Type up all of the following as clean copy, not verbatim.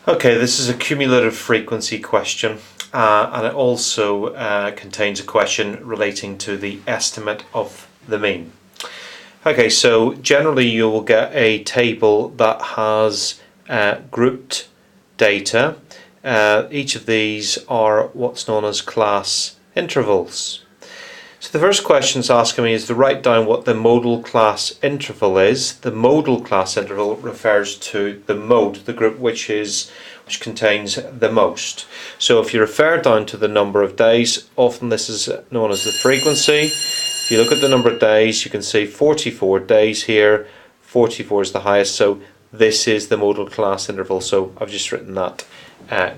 Okay, this is a cumulative frequency question, and it also contains a question relating to the estimate of the mean. Okay, so generally you will get a table that has grouped data. Each of these are what's known as class intervals. So the first question is asking me is to write down what the modal class interval is. The modal class interval refers to the mode, the group which contains the most. So if you refer down to the number of days, often this is known as the frequency. If you look at the number of days, you can see 44 days here. 44 is the highest, so this is the modal class interval. So I've just written that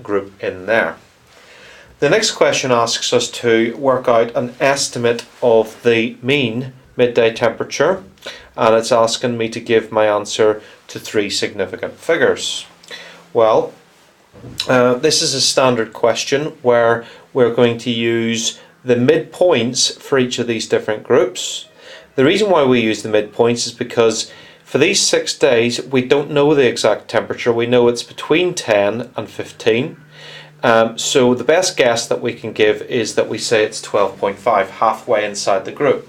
group in there. The next question asks us to work out an estimate of the mean midday temperature, and it's asking me to give my answer to three significant figures. Well, this is a standard question where we're going to use the midpoints for each of these different groups. The reason why we use the midpoints is because for these 6 days we don't know the exact temperature. We know it's between 10 and 15. So the best guess that we can give is that we say it's 12.5, halfway inside the group.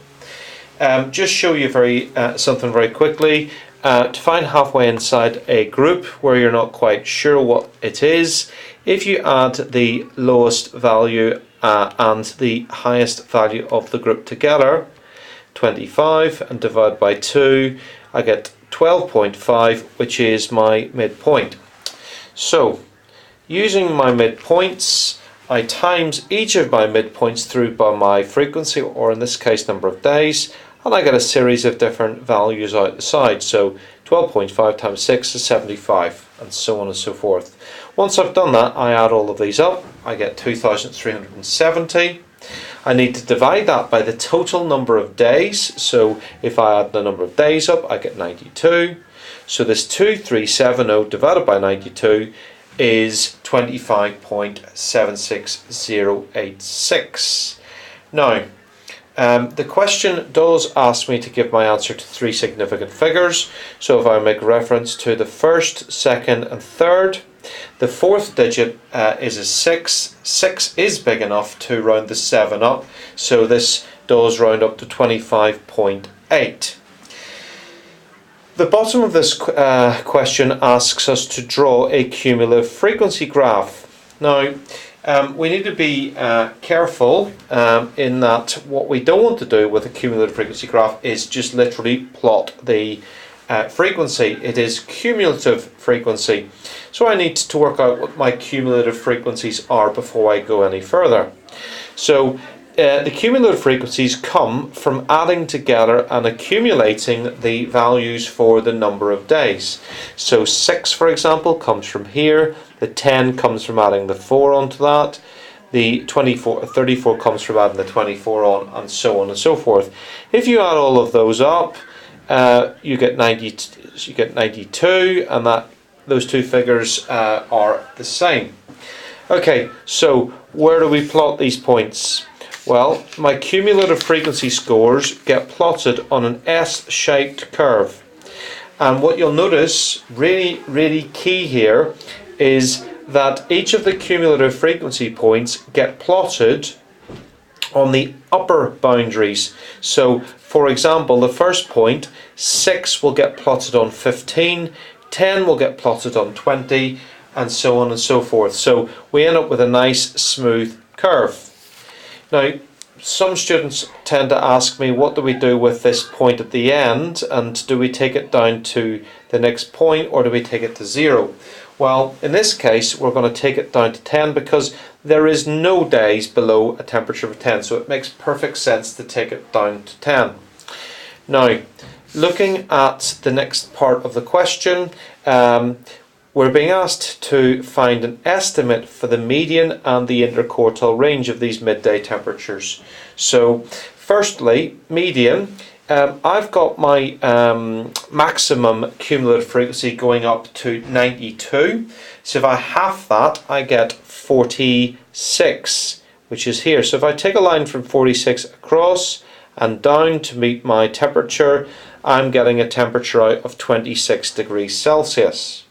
Just show you something very quickly. To find halfway inside a group where you're not quite sure what it is, if you add the lowest value and the highest value of the group together, 25, and divide by 2, I get 12.5, which is my midpoint. So using my midpoints, I times each of my midpoints through by my frequency, or in this case number of days, and I get a series of different values out the side. So 12.5 times 6 is 75, and so on and so forth. Once I've done that, I add all of these up. I get 2,370. I need to divide that by the total number of days. So if I add the number of days up, I get 92. So this 2370 divided by 92 is 25.76086. Now, the question does ask me to give my answer to three significant figures. So if I make reference to the first, second and third, the fourth digit is a 6. 6 is big enough to round the 7 up, so this does round up to 25.8. The bottom of this question asks us to draw a cumulative frequency graph. Now, we need to be careful in that what we don't want to do with a cumulative frequency graph is just literally plot the frequency. It is cumulative frequency. So I need to work out what my cumulative frequencies are before I go any further. So the cumulative frequencies come from adding together and accumulating the values for the number of days. So 6, for example, comes from here. The 10 comes from adding the 4 onto that. The 34 comes from adding the 24 on, and so on and so forth. If you add all of those up, you get 92, and those two figures are the same. Okay, so where do we plot these points? Well, my cumulative frequency scores get plotted on an S-shaped curve. And what you'll notice, really key here, is that each of the cumulative frequency points get plotted on the upper boundaries. So, for example, the first point, 6 will get plotted on 15, 10 will get plotted on 20, and so on and so forth. So we end up with a nice smooth curve. Now, some students tend to ask me, what do we do with this point at the end, and do we take it down to the next point, or do we take it to 0? Well, in this case, we're going to take it down to 10 because there is no days below a temperature of 10, so it makes perfect sense to take it down to 10. Now, looking at the next part of the question, we're being asked to find an estimate for the median and the interquartile range of these midday temperatures. So, firstly, median. I've got my maximum cumulative frequency going up to 92. So if I half that, I get 46, which is here. So if I take a line from 46 across and down to meet my temperature, I'm getting a temperature out of 26 degrees Celsius.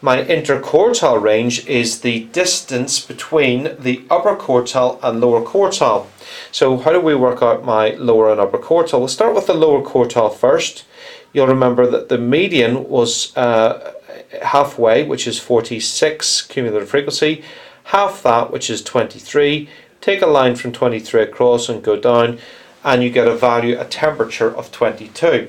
My interquartile range is the distance between the upper quartile and lower quartile. So how do we work out my lower and upper quartile? We'll start with the lower quartile first. You'll remember that the median was halfway, which is 46 cumulative frequency. Half that, which is 23. Take a line from 23 across and go down, and you get a temperature of 22.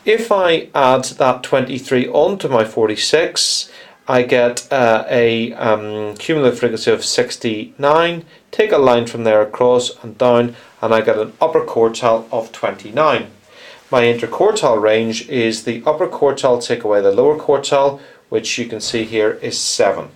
If I add that 23 onto my 46, I get a cumulative frequency of 69. Take a line from there across and down, and I get an upper quartile of 29. My interquartile range is the upper quartile take away the lower quartile, which you can see here is 7.